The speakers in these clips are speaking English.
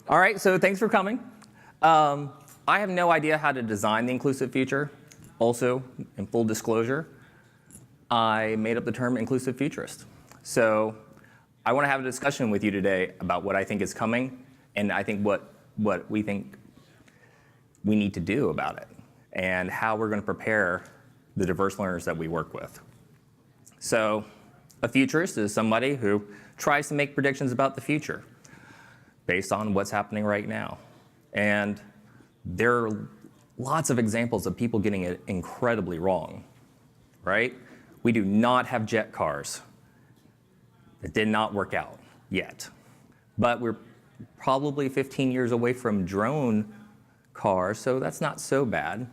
All right, so thanks for coming. I have no idea how to design the inclusive future. Also, in full disclosure, I made up the term inclusive futurist. So I want to have a discussion with you today about what I think is coming, and I think what we think we need to do about it, and how we're going to prepare the diverse learners that we work with. So a futurist is somebody who tries to make predictions about the future based on what's happening right now. And there are lots of examples of people getting it incredibly wrong, right? We do not have jet cars. It did not work out yet. But we're probably 15 years away from drone cars, so that's not so bad.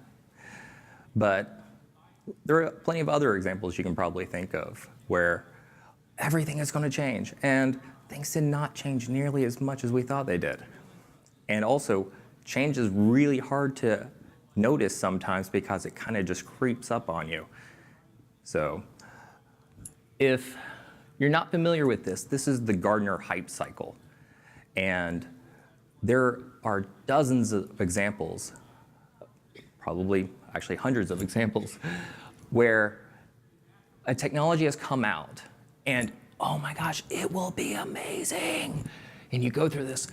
But there are plenty of other examples you can probably think of where everything is going to change, and things did not change nearly as much as we thought they did. And also, change is really hard to notice sometimes because it kind of just creeps up on you. So if you're not familiar with this, this is the Gartner hype cycle. And there are dozens of examples, probably actually hundreds of examples, where a technology has come out and, oh my gosh, it will be amazing. And you go through this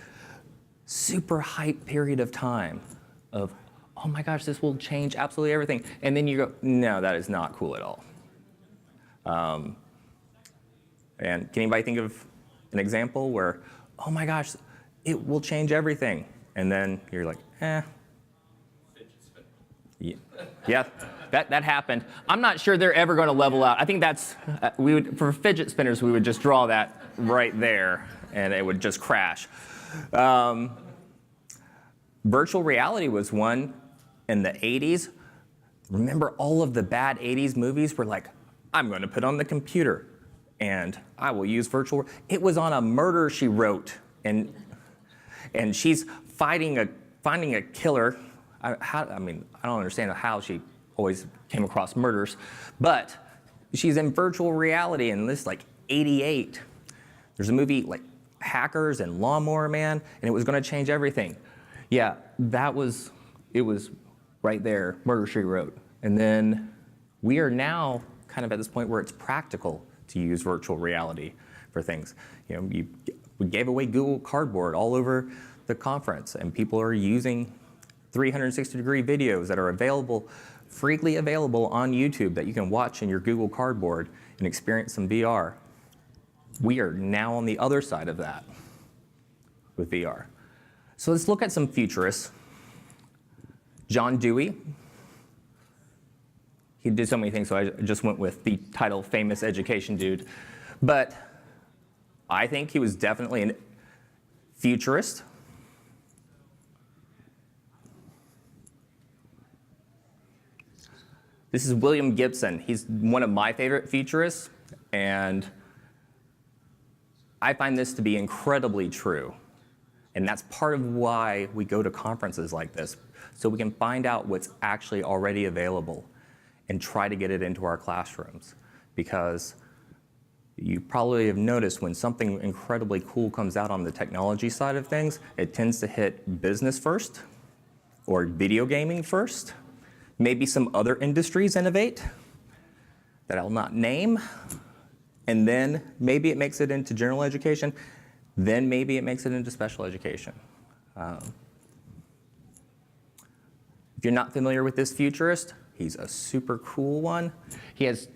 super hype period of time of, oh my gosh, this will change absolutely everything. And then you go, no, that is not cool at all. And can anybody think of an example where, oh my gosh, it will change everything? And then you're like, eh. Yeah, that happened. I'm not sure they're ever going to level out. I think that's, for fidget spinners, we would just draw that right there, and it would just crash. Virtual reality was one in the 80s. Remember all of the bad 80s movies were like, I'm going to put on the computer, and I will use virtual. It was on a Murder, She Wrote, and she's finding a killer. I mean, I don't understand how she always came across murders, but she's in virtual reality in this like 88. There's a movie like Hackers and Lawnmower Man, and it was going to change everything. Yeah, it was right there, Murder, She Wrote. And then we are now kind of at this point where it's practical to use virtual reality for things. You know, we gave away Google Cardboard all over the conference, and people are using 360-degree videos that are freely available on YouTube that you can watch in your Google Cardboard and experience some VR. We are now on the other side of that with VR. So let's look at some futurists. John Dewey. He did so many things, so I just went with the title Famous Education Dude. But I think he was definitely a futurist. This is William Gibson. He's one of my favorite futurists, and I find this to be incredibly true. And that's part of why we go to conferences like this, so we can find out what's actually already available and try to get it into our classrooms. Because you probably have noticed when something incredibly cool comes out on the technology side of things, it tends to hit business first, or video gaming first. Maybe some other industries innovate that I'll not name, and then maybe it makes it into general education, then maybe it makes it into special education. If you're not familiar with this futurist, he's a super cool one. He's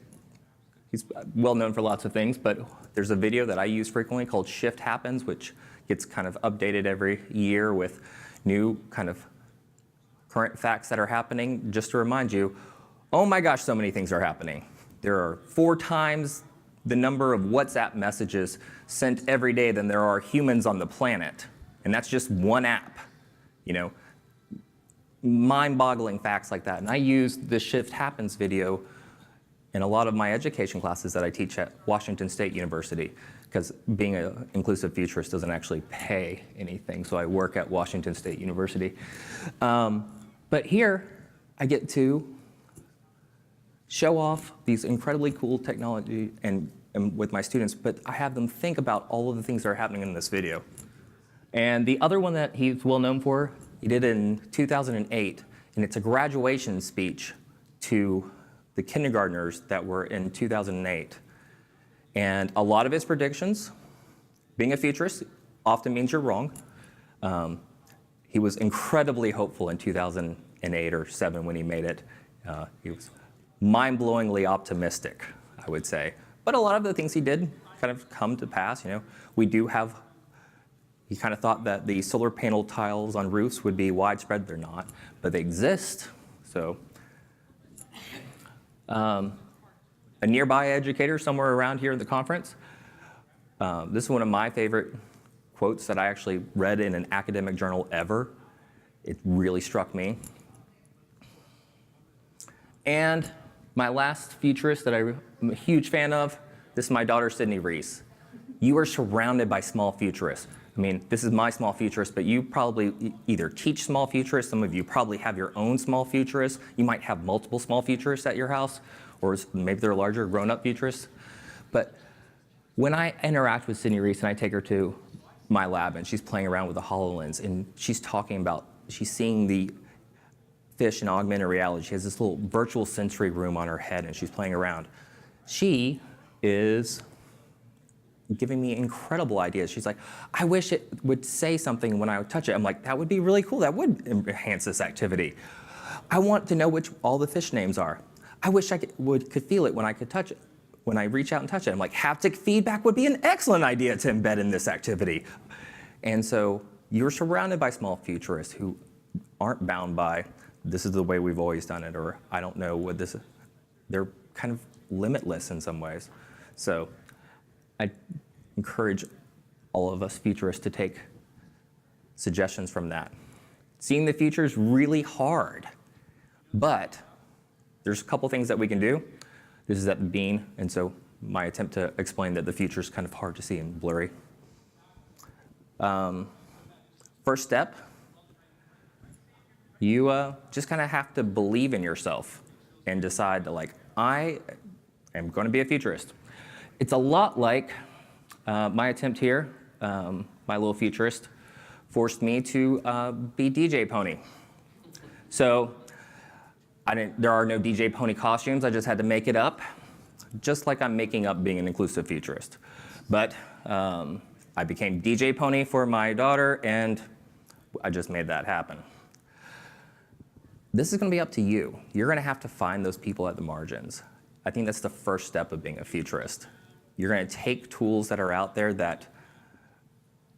well known for lots of things, but there's a video that I use frequently called Shift Happens, which gets kind of updated every year with new kind of current facts that are happening. Just to remind you, oh my gosh, so many things are happening. There are 4 times the number of WhatsApp messages sent every day than there are humans on the planet. And that's just one app. You know, mind-boggling facts like that. And I use the Shift Happens video in a lot of my education classes that I teach at Washington State University, because being an inclusive futurist doesn't actually pay anything, so I work at Washington State University. But here, I get to show off these incredibly cool technology and with my students, but I have them think about all of the things that are happening in this video. And the other one that he's well known for, he did in 2008, and it's a graduation speech to the kindergartners that were in 2008. And a lot of his predictions, being a futurist often means you're wrong. He was incredibly hopeful in 2008 or 7 when he made it. He was mind-blowingly optimistic, I would say. But a lot of the things he did kind of come to pass. We do have, he kind of thought that the solar panel tiles on roofs would be widespread. They're not, but they exist. So a nearby educator somewhere around here at the conference, this is one of my favorite quotes that I actually read in an academic journal ever. It really struck me. And my last futurist that I'm a huge fan of, this is my daughter, Sydney Reese. You are surrounded by small futurists. I mean, this is my small futurist, but you probably either teach small futurists, some of you probably have your own small futurists. You might have multiple small futurists at your house, or maybe they're larger, grown-up futurists. But when I interact with Sydney Reese and I take her to my lab and she's playing around with the HoloLens and she's talking about, she's seeing the fish in augmented reality. She has this little virtual sensory room on her head and she's playing around. She is giving me incredible ideas. She's like, I wish it would say something when I would touch it. I'm like, that would be really cool. That would enhance this activity. I want to know which all the fish names are. I wish I could feel it when I could touch it. When I reach out and touch it, I'm like, haptic feedback would be an excellent idea to embed in this activity. And so you're surrounded by small futurists who aren't bound by, this is the way we've always done it, or I don't know what this is. They're kind of limitless in some ways. So I encourage all of us futurists to take suggestions from that. Seeing the future is really hard, but there's a couple things that we can do. This is at the bean, and so my attempt to explain that the future is kind of hard to see and blurry. First step, you just kind of have to believe in yourself and decide to I am going to be a futurist. It's a lot like my attempt here, my little futurist, forced me to be DJ Pony. So there are no DJ Pony costumes. I just had to make it up, just like I'm making up being an inclusive futurist. But I became DJ Pony for my daughter, and I just made that happen. This is going to be up to you. You're going to have to find those people at the margins. I think that's the first step of being a futurist. You're going to take tools that are out there that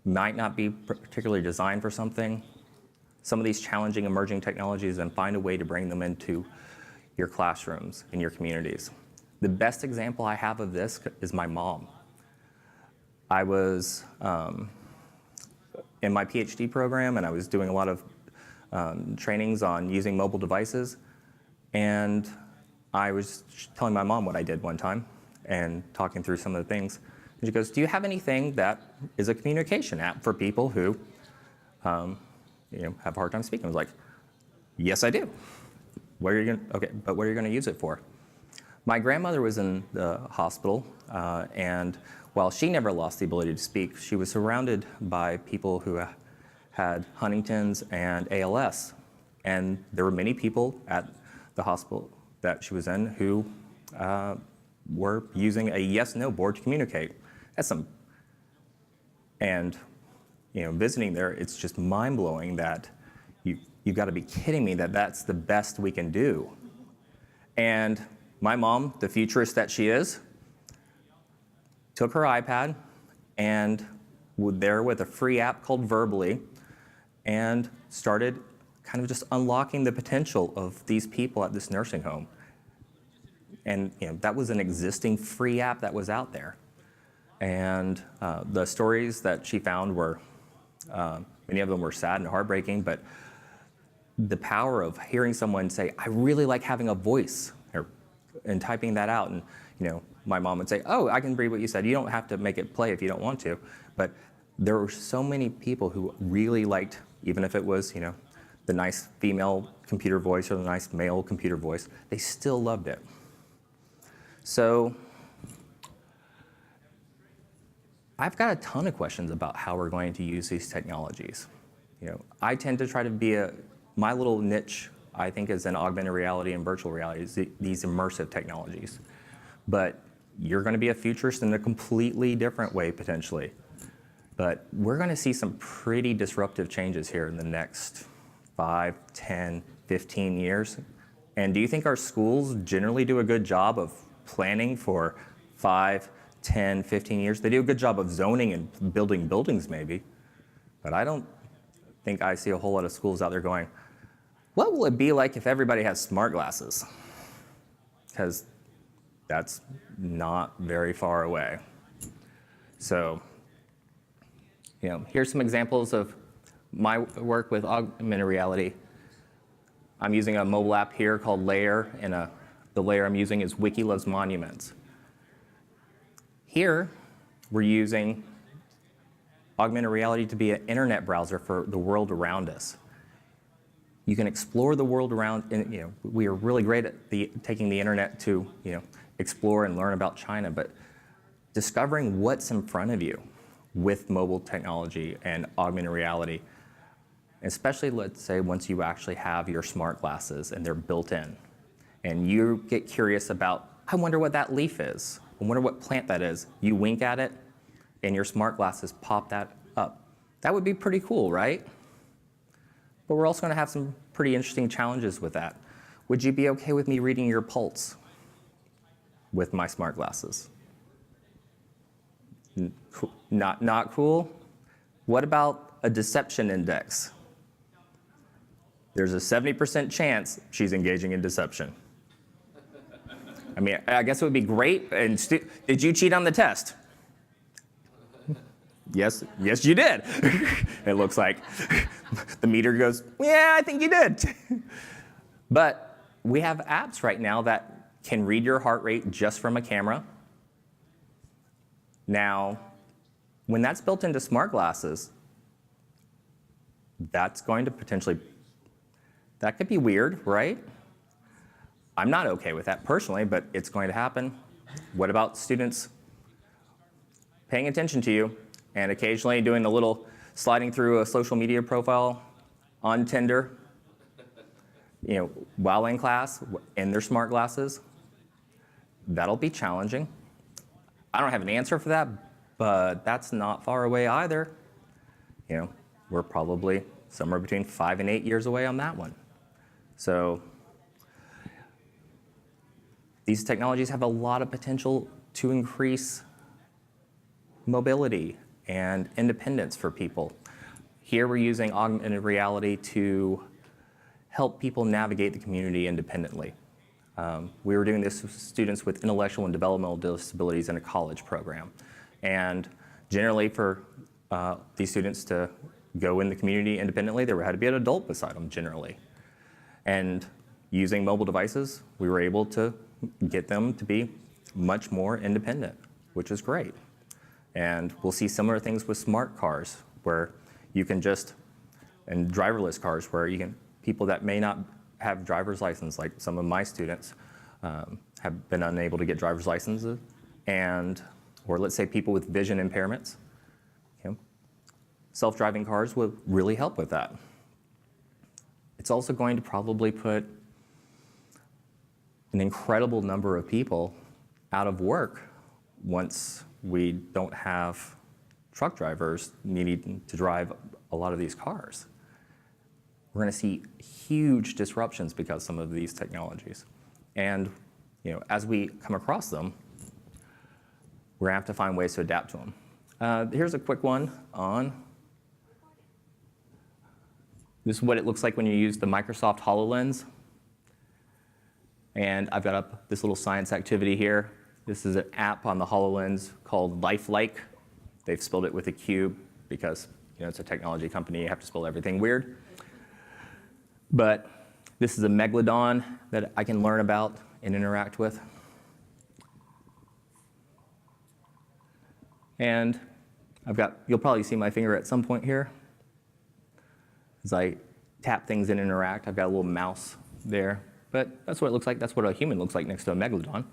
might not be particularly designed for something, some of these challenging emerging technologies, and find a way to bring them into your classrooms, in your communities. The best example I have of this is my mom. I was in my PhD program, and I was doing a lot of trainings on using mobile devices, and I was telling my mom what I did one time and talking through some of the things. And she goes, do you have anything that is a communication app for people who have a hard time speaking? I was like, yes, I do. What are you going to, okay, but what are you going to use it for? My grandmother was in the hospital, and while she never lost the ability to speak, she was surrounded by people who had Huntington's and ALS. And there were many people at the hospital that she was in who were using a yes-no board to communicate. And visiting there, it's just mind-blowing that you've got to be kidding me that that's the best we can do. And my mom, the futurist that she is, took her iPad and was there with a free app called Verbally and started kind of just unlocking the potential of these people at this nursing home. And that was an existing free app that was out there. And the stories that she found were, many of them were sad and heartbreaking, but the power of hearing someone say, I really like having a voice, and typing that out. And my mom would say, oh, I can read what you said. You don't have to make it play if you don't want to. But there were so many people who really liked, even if it was the nice female computer voice or the nice male computer voice, they still loved it. So I've got a ton of questions about how we're going to use these technologies. I tend to try to be my little niche, I think, is in augmented reality and virtual reality, these immersive technologies. But you're going to be a futurist in a completely different way, potentially. But we're going to see some pretty disruptive changes here in the next 5, 10, 15 years. And do you think our schools generally do a good job of planning for 5, 10, 15 years? They do a good job of zoning and building buildings, maybe. But I don't think I see a whole lot of schools out there going, what will it be like if everybody has smart glasses? Because that's not very far away. So, here's some examples of my work with augmented reality. I'm using a mobile app here called Layer, and the layer I'm using is Wiki Loves Monuments. Here, we're using augmented reality to be an internet browser for the world around us. You can explore the world around, and we are really great at taking the internet to explore and learn about China, but discovering what's in front of you with mobile technology and augmented reality, especially, let's say, once you actually have your smart glasses and they're built in, and you get curious about, I wonder what that leaf is, I wonder what plant that is. You wink at it, and your smart glasses pop that up. That would be pretty cool, right? But we're also going to have some pretty interesting challenges with that. Would you be okay with me reading your pulse with my smart glasses? Not cool? What about a deception index? There's a 70% chance she's engaging in deception. I mean, I guess it would be great. And did you cheat on the test? Yes, you did. It looks like the meter goes, yeah, I think you did. But we have apps right now that can read your heart rate just from a camera. Now, when that's built into smart glasses, that's going to potentially, that could be weird, right? I'm not okay with that personally, but it's going to happen. What about students paying attention to you and occasionally doing a little sliding through a social media profile on Tinder, while in class, in their smart glasses? That'll be challenging. I don't have an answer for that, but that's not far away either. We're probably somewhere between 5 and 8 years away on that one. So these technologies have a lot of potential to increase mobility and independence for people. Here we're using augmented reality to help people navigate the community independently. We were doing this with students with intellectual and developmental disabilities in a college program. And generally for these students to go in the community independently, there had to be an adult beside them generally. And using mobile devices, we were able to get them to be much more independent, which is great. And we'll see similar things with smart cars, where you can and driverless cars, where you can, people that may not have driver's license, like some of my students have been unable to get driver's licenses, or let's say people with vision impairments. Self-driving cars will really help with that. It's also going to probably put an incredible number of people out of work once we don't have truck drivers needing to drive a lot of these cars. We're going to see huge disruptions because of some of these technologies. And as we come across them, we're going to have to find ways to adapt to them. Here's a quick one on, this is what it looks like when you use the Microsoft HoloLens. And I've got up this little science activity here. This is an app on the HoloLens called Lifelike. They've spelled it with a Q because it's a technology company. You have to spell everything weird. But this is a megalodon that I can learn about and interact with. And you'll probably see my finger at some point here. As I tap things and interact, I've got a little mouse there. But that's what it looks like. That's what a human looks like next to a megalodon.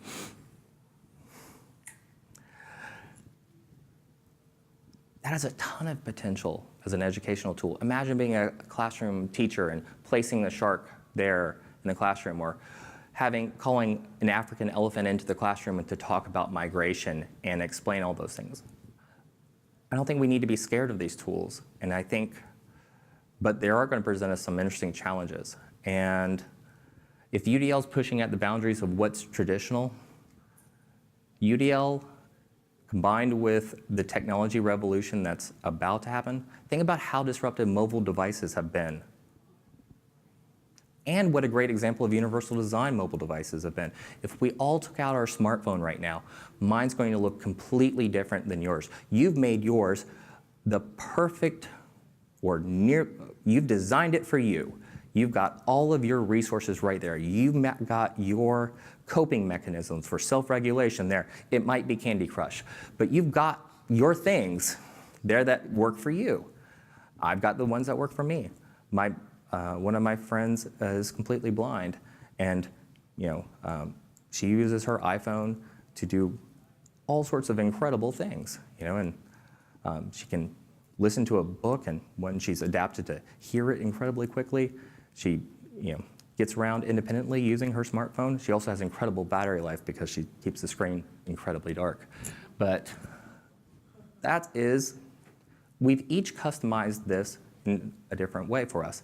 has a ton of potential as an educational tool. Imagine being a classroom teacher and placing the shark there in the classroom, or calling an African elephant into the classroom and to talk about migration and explain all those things. I don't think we need to be scared of these tools, but they are going to present us some interesting challenges. And if UDL is pushing at the boundaries of what's traditional, UDL combined with the technology revolution that's about to happen, think about how disruptive mobile devices have been. And what a great example of universal design mobile devices have been. If we all took out our smartphone right now, mine's going to look completely different than yours. You've made yours the perfect, you've designed it for you. You've got all of your resources right there. You've got your coping mechanisms for self-regulation there. It might be Candy Crush, but you've got your things there that work for you. I've got the ones that work for me. One of my friends is completely blind, and she uses her iPhone to do all sorts of incredible things. And she can listen to a book, and when she's adapted to hear it incredibly quickly, she gets around independently using her smartphone. She also has incredible battery life because she keeps the screen incredibly dark. But we've each customized this in a different way for us.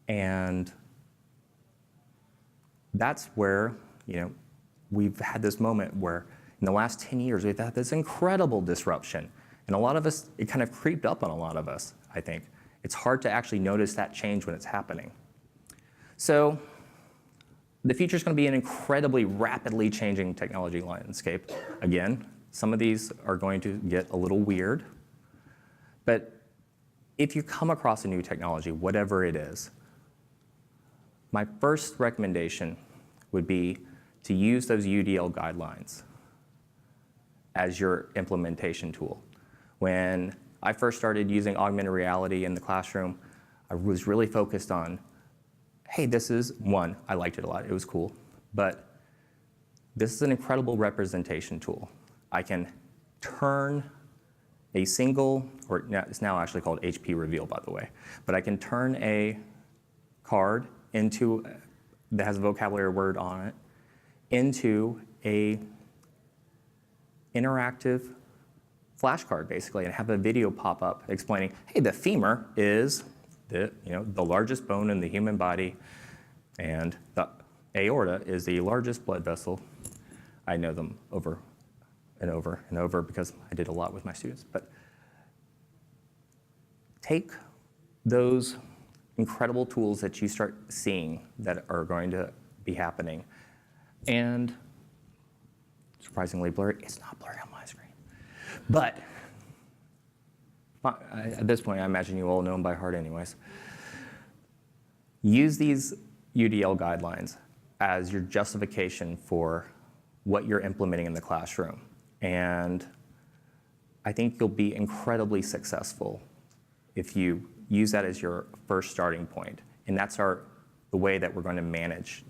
And that's where, we've had this moment where in the last 10 years, we've had this incredible disruption. And a lot of us, it kind of creeped up on a lot of us, I think. It's hard to actually notice that change when it's happening. So the future is going to be an incredibly rapidly changing technology landscape. Again, some of these are going to get a little weird. But if you come across a new technology, whatever it is, my first recommendation would be to use those UDL guidelines as your implementation tool. When I first started using augmented reality in the classroom, I was really focused on, hey, this is one, I liked it a lot, it was cool, but this is an incredible representation tool. I can turn a single, or it's now actually called HP Reveal, by the way, but I can turn a card that has a vocabulary word on it into a interactive flashcard, basically, and have a video pop up explaining, hey, the femur is the largest bone in the human body, and the aorta is the largest blood vessel. I know them over and over and over because I did a lot with my students. But take those incredible tools that you start seeing that are going to be happening, and surprisingly blurry. It's not blurry on my screen. But at this point, I imagine you all know them by heart anyways. Use these UDL guidelines as your justification for what you're implementing in the classroom. And I think you'll be incredibly successful if you use that as your first starting point. And that's the way that we're going to manage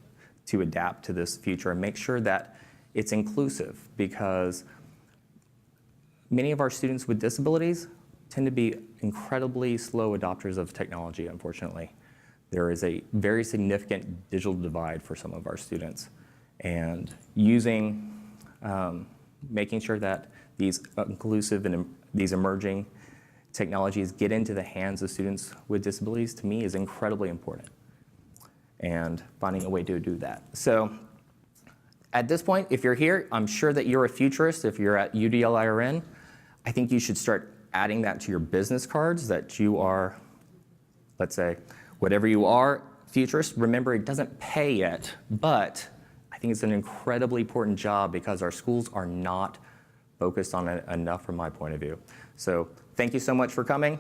to adapt to this future and make sure that it's inclusive, because many of our students with disabilities tend to be incredibly slow adopters of technology, unfortunately. There is a very significant digital divide for some of our students. And making sure that these inclusive and these emerging technologies get into the hands of students with disabilities, to me, is incredibly important. And finding a way to do that. So at this point, if you're here, I'm sure that you're a futurist. If you're at UDL-IRN, I think you should start adding that to your business cards, that you are, let's say, whatever you are, futurist. Remember, it doesn't pay yet, but I think it's an incredibly important job because our schools are not focused on it enough from my point of view. So thank you so much for coming.